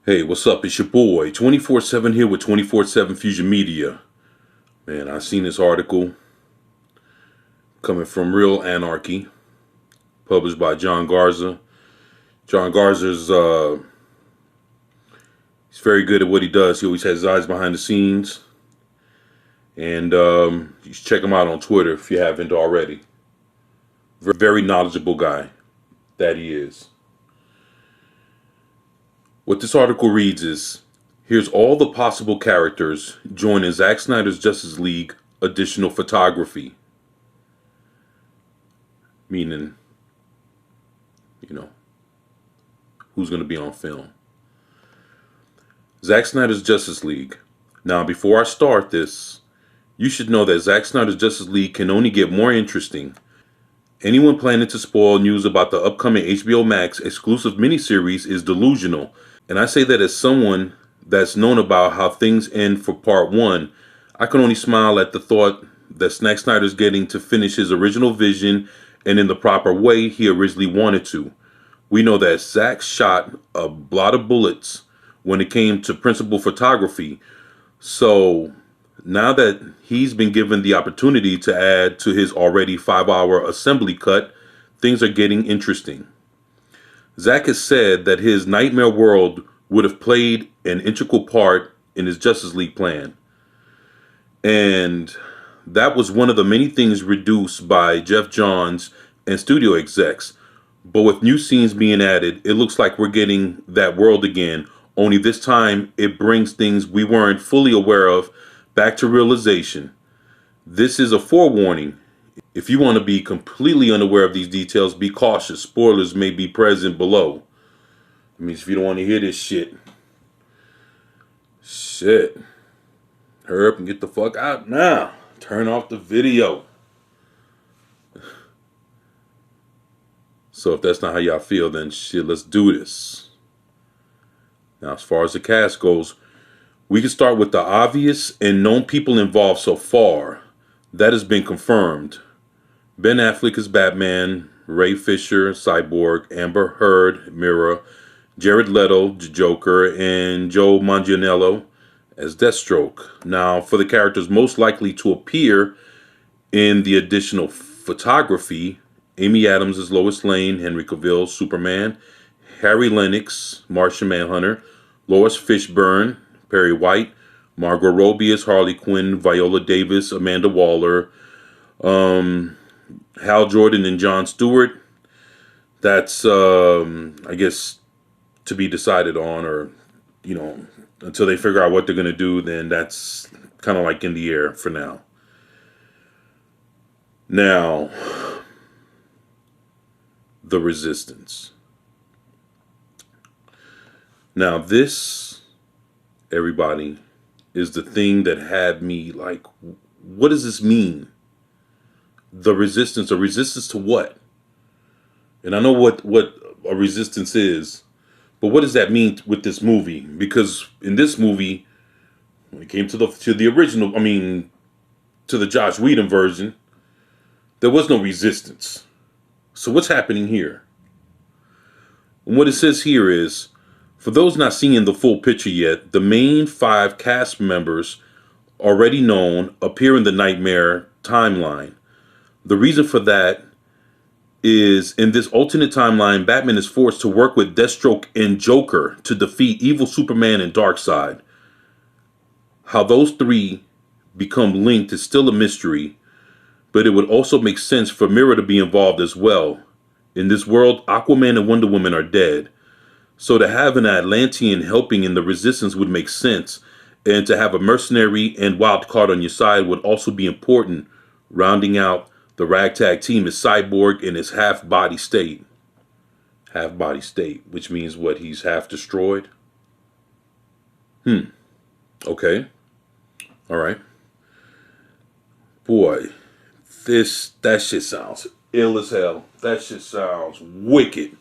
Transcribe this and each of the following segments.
Hey, what's up? It's your boy, 24/7 here with 24/7 Fusion Media. Man, I seen this article coming from Real Anarchy, published by John Garza. John Garza's he's very good at what he does. He always has his eyes behind the scenes, and you should check him out on Twitter if you haven't already. Very knowledgeable guy that he is. What this article reads is, here's all the possible characters joining Zack Snyder's Justice League additional photography. Meaning, you know, who's going to be on film. Zack Snyder's Justice League. Now, before I start this, you should know that Zack Snyder's Justice League can only get more interesting. Anyone planning to spoil news about the upcoming HBO Max exclusive miniseries is delusional. And I say that as someone that's known about how things end for part one. I can only smile at the thought that Zack Snyder's getting to finish his original vision and in the proper way he originally wanted to. We know that Zack shot a lot of bullets when it came to principal photography. So now that he's been given the opportunity to add to his already 5-hour assembly cut, things are getting interesting. Zack has said that his nightmare world would have played an integral part in his Justice League plan. And that was one of the many things reduced by Jeff Johns and studio execs. But with new scenes being added, it looks like we're getting that world again. Only this time, it brings things we weren't fully aware of back to realization. This is a forewarning. If you want to be completely unaware of these details, be cautious. Spoilers may be present below. That means if you don't want to hear this shit, hurry up and get the fuck out now. Turn off the video. So if that's not how y'all feel, then shit, let's do this. Now, as far as the cast goes, we can start with the obvious and known people involved so far. That has been confirmed. Ben Affleck is Batman, Ray Fisher, Cyborg, Amber Heard, Mira, Jared Leto, Joker, and Joe Manganiello as Deathstroke. Now, for the characters most likely to appear in the additional photography, Amy Adams as Lois Lane, Henry Cavill, Superman, Harry Lennox, Martian Manhunter, Lois Fishburne, Perry White, Margot Robbie as Harley Quinn, Viola Davis, Amanda Waller, Hal Jordan and Jon Stewart. That's, I guess, to be decided on, or, until they figure out what they're going to do, then that's kind of like in the air for now. Now, the Resistance. Now, this, everybody, is the thing that had me like, what does this mean? The Resistance. A resistance to what? And I know what a resistance is, but what does that mean with this movie? Because in this movie, when it came to the original, to the Joss Whedon version, there was no resistance. So what's happening here? And what it says here is, for those not seeing the full picture yet, the main 5 cast members already known appear in the Nightmare timeline. The reason for that is, in this alternate timeline, Batman is forced to work with Deathstroke and Joker to defeat evil Superman and Darkseid. How those 3 become linked is still a mystery, but it would also make sense for Mira to be involved as well. In this world, Aquaman and Wonder Woman are dead, so to have an Atlantean helping in the Resistance would make sense, and to have a mercenary and wild card on your side would also be important. Rounding out the ragtag team is Cyborg in his half-body state. Half-body state, which means what, he's half destroyed? Okay. Alright. Boy, that shit sounds ill as hell. That shit sounds wicked.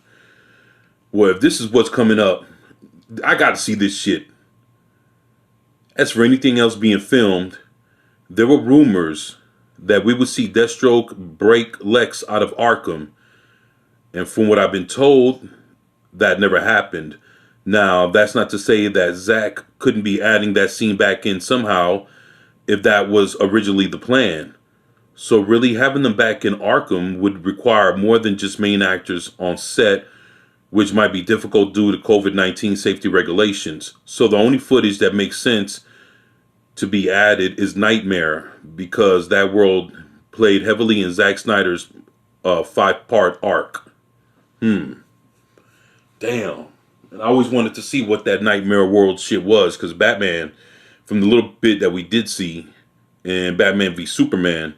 Well, if this is what's coming up, I gotta see this shit. As for anything else being filmed, there were rumors that we would see Deathstroke break Lex out of Arkham. And from what I've been told, that never happened. Now, that's not to say that Zack couldn't be adding that scene back in somehow if that was originally the plan. So, really, having them back in Arkham would require more than just main actors on set, which might be difficult due to COVID-19 safety regulations. So, the only footage that makes sense to be added is Nightmare, because that world played heavily in Zack Snyder's 5-part arc. Damn. And I always wanted to see what that Nightmare world shit was, because Batman, from the little bit that we did see in Batman v Superman,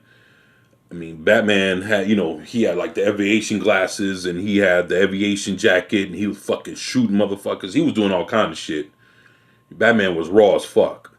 I mean, Batman had, he had like the aviation glasses and he had the aviation jacket and he was fucking shooting motherfuckers. He was doing all kind of shit. Batman was raw as fuck.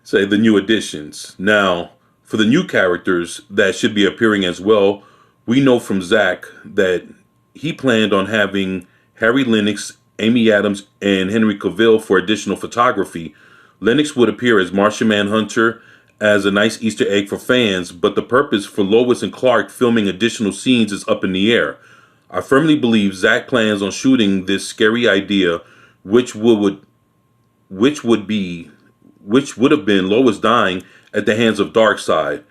Say the new additions. Now, for the new characters that should be appearing as well, we know from Zack that he planned on having Harry Lennox, Amy Adams, and Henry Cavill for additional photography. Lennox would appear as Martian Manhunter as a nice Easter egg for fans, but the purpose for Lois and Clark filming additional scenes is up in the air. I firmly believe Zack plans on shooting this scary idea, which would which would be which would have been Lois dying at the hands of Darkseid.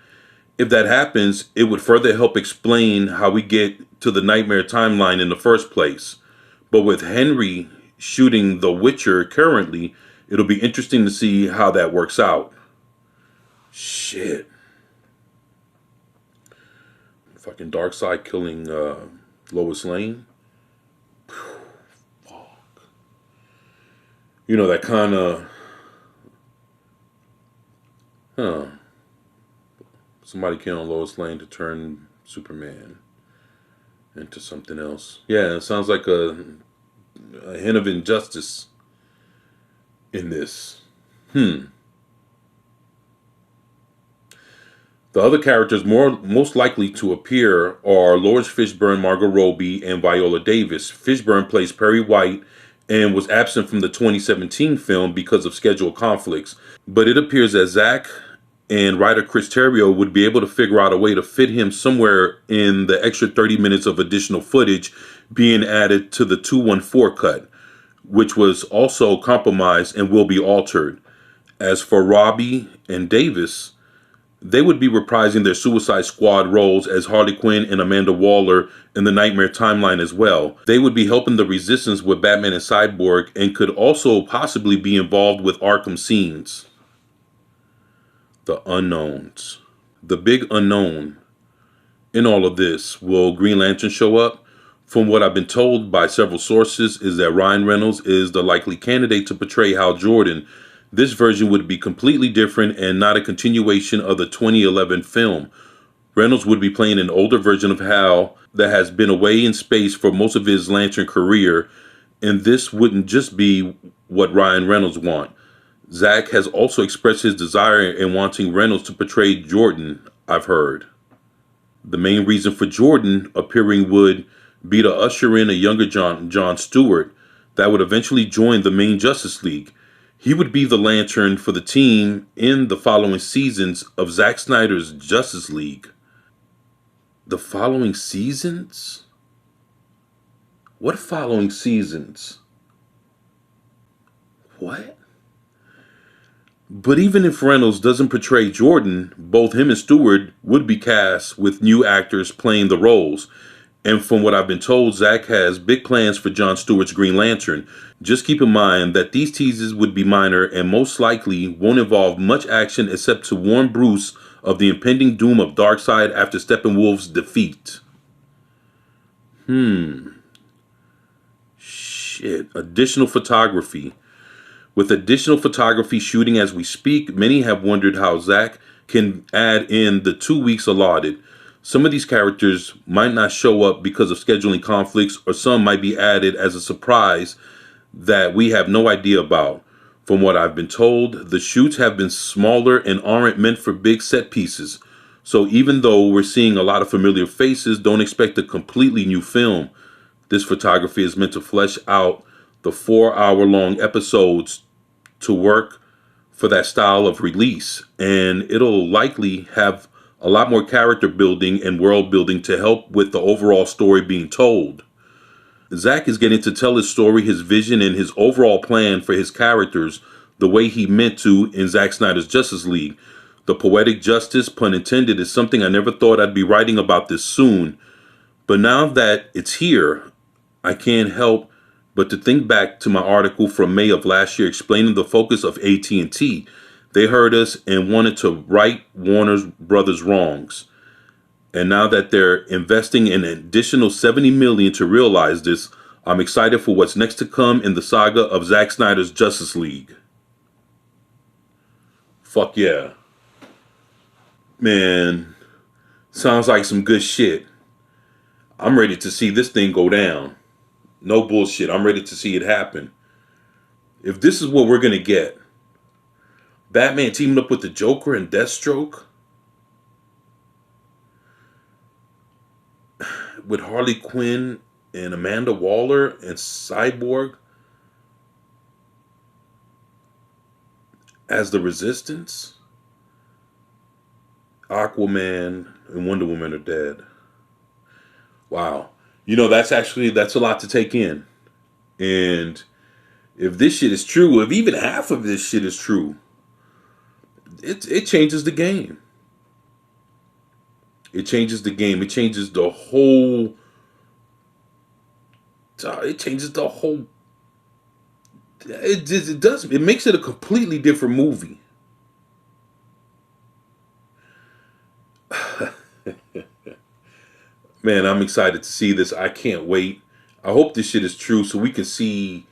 If that happens, it would further help explain how we get to the Nightmare timeline in the first place. But with Henry shooting The Witcher currently, it'll be interesting to see how that works out. Shit. Fucking Darkseid killing Lois Lane. Fuck. That kind of... Huh. Somebody killing Lois Lane to turn Superman into something else. Yeah, it sounds like a hint of injustice in this. The other characters most likely to appear are Lawrence Fishburne, Margot Robbie, and Viola Davis. Fishburne plays Perry White and was absent from the 2017 film because of schedule conflicts. But it appears that Zack and writer Chris Terrio would be able to figure out a way to fit him somewhere in the extra 30 minutes of additional footage being added to the 214 cut, which was also compromised and will be altered. As for Robbie and Davis, they would be reprising their Suicide Squad roles as Harley Quinn and Amanda Waller in the Nightmare timeline as well. They would be helping the Resistance with Batman and Cyborg and could also possibly be involved with Arkham scenes. The unknowns. The big unknown in all of this, will Green Lantern show up? From what I've been told by several sources is that Ryan Reynolds is the likely candidate to portray Hal Jordan. This version would be completely different and not a continuation of the 2011 film. Reynolds would be playing an older version of Hal that has been away in space for most of his Lantern career, and this wouldn't just be what Ryan Reynolds wants. Zack has also expressed his desire in wanting Reynolds to portray Jordan, I've heard. The main reason for Jordan appearing would be to usher in a younger John Stewart that would eventually join the main Justice League. He would be the Lantern for the team in the following seasons of Zack Snyder's Justice League. The following seasons? What following seasons? What? But even if Reynolds doesn't portray Jordan, both him and Stewart would be cast with new actors playing the roles. And from what I've been told, Zack has big plans for Jon Stewart's Green Lantern. Just keep in mind that these teases would be minor and most likely won't involve much action except to warn Bruce of the impending doom of Darkseid after Steppenwolf's defeat. Shit. Additional photography. With additional photography shooting as we speak, many have wondered how Zack can add in the 2 weeks allotted. Some of these characters might not show up because of scheduling conflicts, or some might be added as a surprise that we have no idea about. From what I've been told, the shoots have been smaller and aren't meant for big set pieces. So even though we're seeing a lot of familiar faces, don't expect a completely new film. This photography is meant to flesh out the 4-hour-long episodes to work for that style of release, and it'll likely have a lot more character building and world building to help with the overall story being told. Zack is getting to tell his story, his vision, and his overall plan for his characters the way he meant to in Zack Snyder's Justice League. The poetic justice, pun intended, is something I never thought I'd be writing about this soon. But now that it's here, I can't help but to think back to my article from May of last year explaining the focus of AT&T. They heard us and wanted to right Warner Brothers' wrongs. And now that they're investing an additional $70 million to realize this, I'm excited for what's next to come in the saga of Zack Snyder's Justice League. Fuck yeah. Man, sounds like some good shit. I'm ready to see this thing go down. No bullshit. I'm ready to see it happen. If this is what we're going to get, Batman teaming up with the Joker and Deathstroke, with Harley Quinn and Amanda Waller and Cyborg as the Resistance, Aquaman and Wonder Woman are dead. Wow. That's a lot to take in. And if this shit is true, if even half of this shit is true, it changes the game. It changes the game. It changes the whole. It changes the whole. It does. It makes it a completely different movie. Man, I'm excited to see this. I can't wait. I hope this shit is true so we can see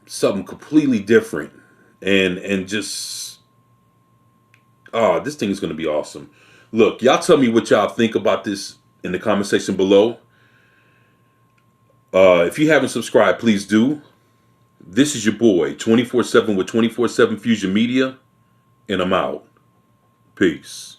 something completely different and just this thing is going to be awesome. Look, y'all tell me what y'all think about this in the comment section below. If you haven't subscribed, please do. This is your boy 24/7 with 24/7 Fusion Media, and I'm out. Peace.